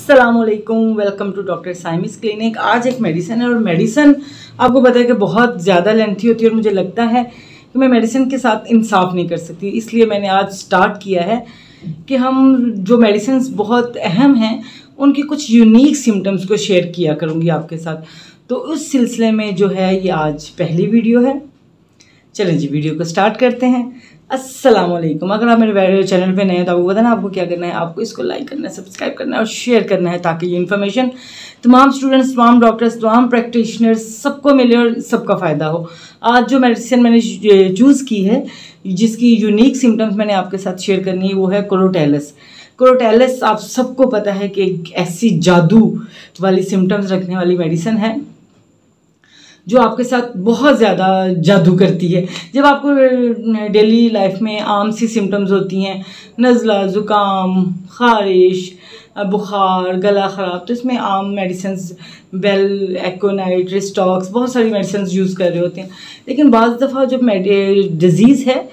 अस्सलामुअलैकुम, welcome to doctor साइमिस clinic. आज एक मेडिसिन है और मेडिसिन आपको पता है कि बहुत ज़्यादा लेंथी होती है और मुझे लगता है कि मैं मेडिसिन के साथ इंसाफ नहीं कर सकती, इसलिए मैंने आज स्टार्ट किया है कि हम जो मेडिसिन बहुत अहम हैं उनकी कुछ यूनिक सिम्टम्स को शेयर किया करूँगी आपके साथ। तो उस सिलसिले में जो है ये आज पहली वीडियो है। चलें जी, वीडियो को स्टार्ट करते हैं। अस्सलाम वालेकुम। अगर आप मेरे चैनल पे नए हैं तो आपको पता है ना आपको क्या करना है, आपको इसको लाइक करना है, सब्सक्राइब करना है और शेयर करना है ताकि ये इन्फॉर्मेशन तमाम स्टूडेंट्स, तमाम डॉक्टर्स, तमाम प्रैक्टिशनर्स सबको मिले और सबका फ़ायदा हो। आज जो मेडिसिन मैंने चूज़ की है जिसकी यूनिक सिम्टम्स मैंने आपके साथ शेयर करनी है वो है क्रोटैलस। क्रोटैलस आप सबको पता है कि एक ऐसी जादू वाली सिम्टम्स रखने वाली मेडिसिन है जो आपके साथ बहुत ज़्यादा जादू करती है। जब आपको डेली लाइफ में आम सी सिम्टम्स होती हैं, नज़ला, ज़ुकाम, ख़ारिश, बुखार, गला ख़राब, तो इसमें आम मेडिसिन्स बेल, एकोनाइट, रिस्टॉक्स, बहुत सारी मेडिसिन्स यूज़ कर रहे होते हैं। लेकिन बाज़ दफ़ा जब डिज़ीज़ है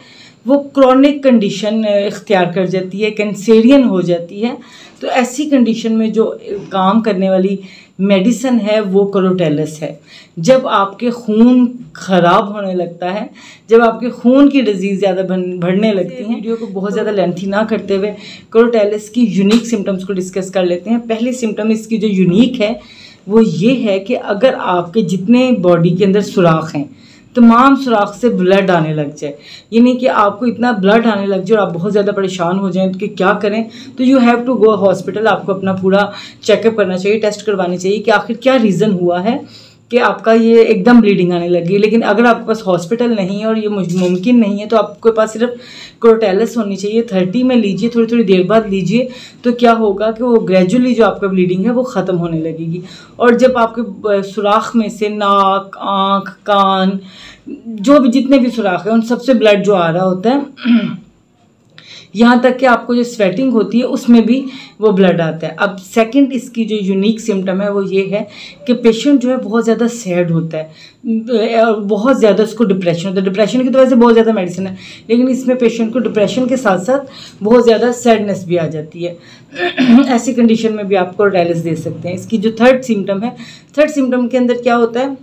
वो क्रॉनिक कंडीशन इख्तियार कर जाती है, कैंसेरियन हो जाती है, तो ऐसी कंडीशन में जो काम करने वाली मेडिसिन है वो क्रोटैलस है। जब आपके खून ख़राब होने लगता है, जब आपके खून की डिजीज़ ज़्यादा बढ़ने लगती हैं। वीडियो को बहुत ज़्यादा लेंथी ना करते हुए क्रोटैलस की यूनिक सिम्टम्स को डिस्कस कर लेते हैं। पहली सिम्टम इसकी जो यूनिक है वो ये है कि अगर आपके जितने बॉडी के अंदर सुराख हैं तमाम सुराख से ब्लड आने लग जाए, यानी कि आपको इतना ब्लड आने लग जाए और आप बहुत ज़्यादा परेशान हो जाएं तो कि क्या करें, तो you have to go hospital. आपको अपना पूरा चेकअप करना चाहिए, टेस्ट करवानी चाहिए कि आखिर क्या रीज़न हुआ है कि आपका ये एकदम ब्लीडिंग आने लगी। लेकिन अगर आपके पास हॉस्पिटल नहीं है और ये मुमकिन नहीं है तो आपके पास सिर्फ क्रोटैलस होनी चाहिए। 30 में लीजिए, थोड़ी थोड़ी देर बाद लीजिए, तो क्या होगा कि वो ग्रेजुअली जो आपका ब्लीडिंग है वो ख़त्म होने लगेगी। और जब आपके सुराख में से नाक, आँख, कान, जो भी जितने भी सुराख हैं उन सबसे ब्लड जो आ रहा होता है, यहाँ तक कि आपको जो स्वेटिंग होती है उसमें भी वो ब्लड आता है। अब सेकंड इसकी जो यूनिक सिम्टम है वो ये है कि पेशेंट जो है बहुत ज़्यादा सैड होता है और बहुत ज़्यादा उसको डिप्रेशन होता है। डिप्रेशन की तो वैसे बहुत ज़्यादा मेडिसिन है, लेकिन इसमें पेशेंट को डिप्रेशन के साथ साथ बहुत ज़्यादा सैडनेस भी आ जाती है। ऐसी कंडीशन में भी आप क्रोटैलस दे सकते हैं। इसकी जो थर्ड सिम्टम है, थर्ड सिम्टम के अंदर क्या होता है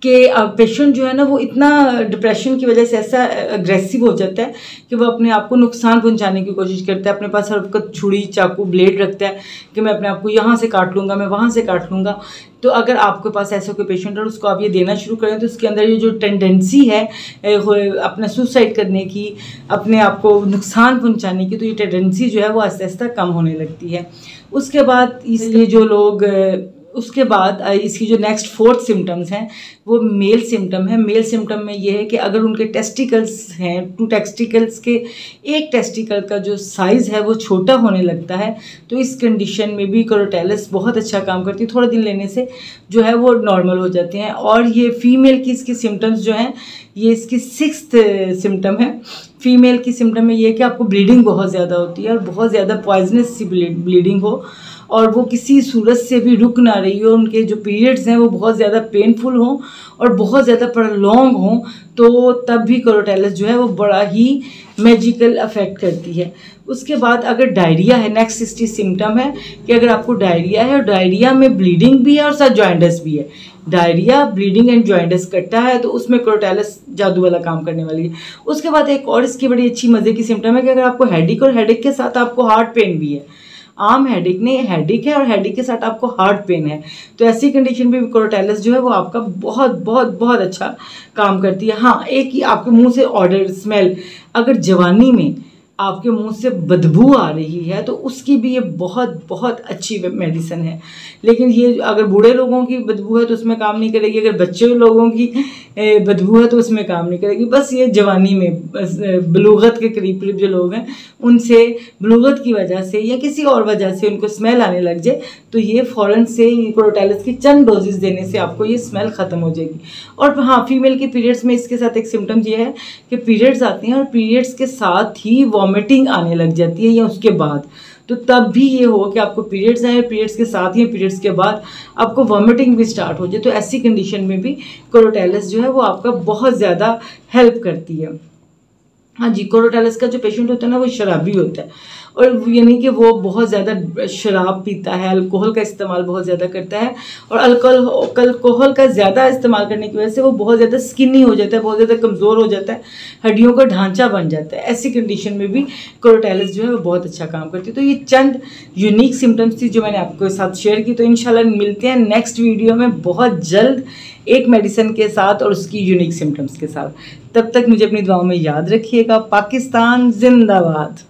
कि पेशेंट जो है ना वो इतना डिप्रेशन की वजह से ऐसा अग्रेसिव हो जाता है कि वो अपने आप को नुकसान पहुंचाने की कोशिश करता है। अपने पास हर वक्त छुरी, चाकू, ब्लेड रखता है कि मैं अपने आप को यहाँ से काट लूँगा, मैं वहाँ से काट लूँगा। तो अगर आपके पास ऐसा कोई पेशेंट और उसको आप ये देना शुरू करें तो उसके अंदर ये जो टेंडेंसी है अपना सुसाइड करने की, अपने आप को नुकसान पहुँचाने की, तो ये टेंडेंसी जो है वो आहिस्ता आहिस्ता कम होने लगती है। उसके बाद इसलिए जो लोग इसकी जो नेक्स्ट फोर्थ सिम्टम्स हैं वो मेल सिम्टम है। मेल सिम्टम में ये है कि अगर उनके टेस्टिकल्स हैं, 2 टेस्टिकल्स के एक टेस्टिकल का जो साइज़ है वो छोटा होने लगता है, तो इस कंडीशन में भी क्रोटैलस बहुत अच्छा काम करती है। थोड़ा दिन लेने से जो है वो नॉर्मल हो जाते हैं। और ये फीमेल की इसकी सिम्टम्स जो हैं, ये इसकी 6th सिम्टम है। फीमेल की सिम्टम में ये है कि आपको ब्लीडिंग बहुत ज़्यादा होती है और बहुत ज़्यादा पॉइजनस सी ब्लीडिंग हो और वो किसी सूरत से भी रुक ना रही हो, उनके जो पीरियड्स हैं वो बहुत ज़्यादा पेनफुल हों और बहुत ज़्यादा प्रॉन्ग हों, तो तब भी क्रोटैलस जो है वो बड़ा ही मैजिकल अफेक्ट करती है। उसके बाद अगर डायरिया है, नेक्स्ट इसकी सिम्टम है कि अगर आपको डायरिया है और डायरिया में ब्लीडिंग भी है और साथ जॉइंडस भी है, डायरिया, ब्लीडिंग एंड जॉइंडस इकट्ठा है, तो उसमें क्रोटैलस जादू वाला काम करने वाली है। उसके बाद एक और इसकी बड़ी अच्छी मज़े की सिम्टम है कि अगर आपको हेडेक और हेडेक के साथ आपको हार्ट पेन भी है, आम हेडेक नहीं, हेडेक है और हेडेक के साथ आपको हार्ट पेन है, तो ऐसी कंडीशन में भी क्रोटैलस जो है वो आपका बहुत बहुत बहुत अच्छा काम करती है। हाँ, एक ही आपके मुंह से ऑर्डर स्मेल, अगर जवानी में आपके मुंह से बदबू आ रही है तो उसकी भी ये बहुत बहुत अच्छी मेडिसिन है। लेकिन ये अगर बूढ़े लोगों की बदबू है तो उसमें काम नहीं करेगी, अगर बच्चे लोगों की बदबू है तो उसमें काम नहीं करेगी। बस ये जवानी में बलूगत के करीब करीब जो लोग हैं उनसे बलूगत की वजह से या किसी और वजह से उनको स्मेल आने लग जाए तो ये फ़ौरन से क्रोटैलस की चंद डोजेस देने से आपको ये स्मेल ख़त्म हो जाएगी। और हाँ, फीमेल के पीरियड्स में इसके साथ एक सिम्टम ये है कि पीरियड्स आती हैं और पीरियड्स के साथ ही वॉमिटिंग आने लग जाती है या उसके बाद, तो तब भी ये हो कि आपको पीरियड्स आए, पीरियड्स के साथ ही पीरियड्स के बाद आपको वॉमिटिंग भी स्टार्ट हो जाए, तो ऐसी कंडीशन में भी क्रोटैलस जो है वो आपका बहुत ज़्यादा हेल्प करती है। हाँ जी, क्रोटैलस का जो पेशेंट होता है ना वो शराबी होता है और यानी कि वो बहुत ज़्यादा शराब पीता है, अल्कोहल का इस्तेमाल बहुत ज़्यादा करता है, और अल्कोहल का ज़्यादा इस्तेमाल करने की वजह से वो बहुत ज़्यादा स्किनी हो जाता है, बहुत ज़्यादा कमज़ोर हो जाता है, हड्डियों का ढांचा बन जाता है। ऐसी कंडीशन में भी क्रोटैलिस जो है वो बहुत अच्छा काम करती है। तो ये चंद यूनिक सिम्टम्स थी जो मैंने आपके साथ शेयर की। तो इंशाल्लाह मिलते हैं नेक्स्ट वीडियो में बहुत जल्द एक मेडिसिन के साथ और उसकी यूनिक सिम्टम्स के साथ। तब तक मुझे अपनी दुआओं में याद रखिएगा। पाकिस्तान जिंदाबाद।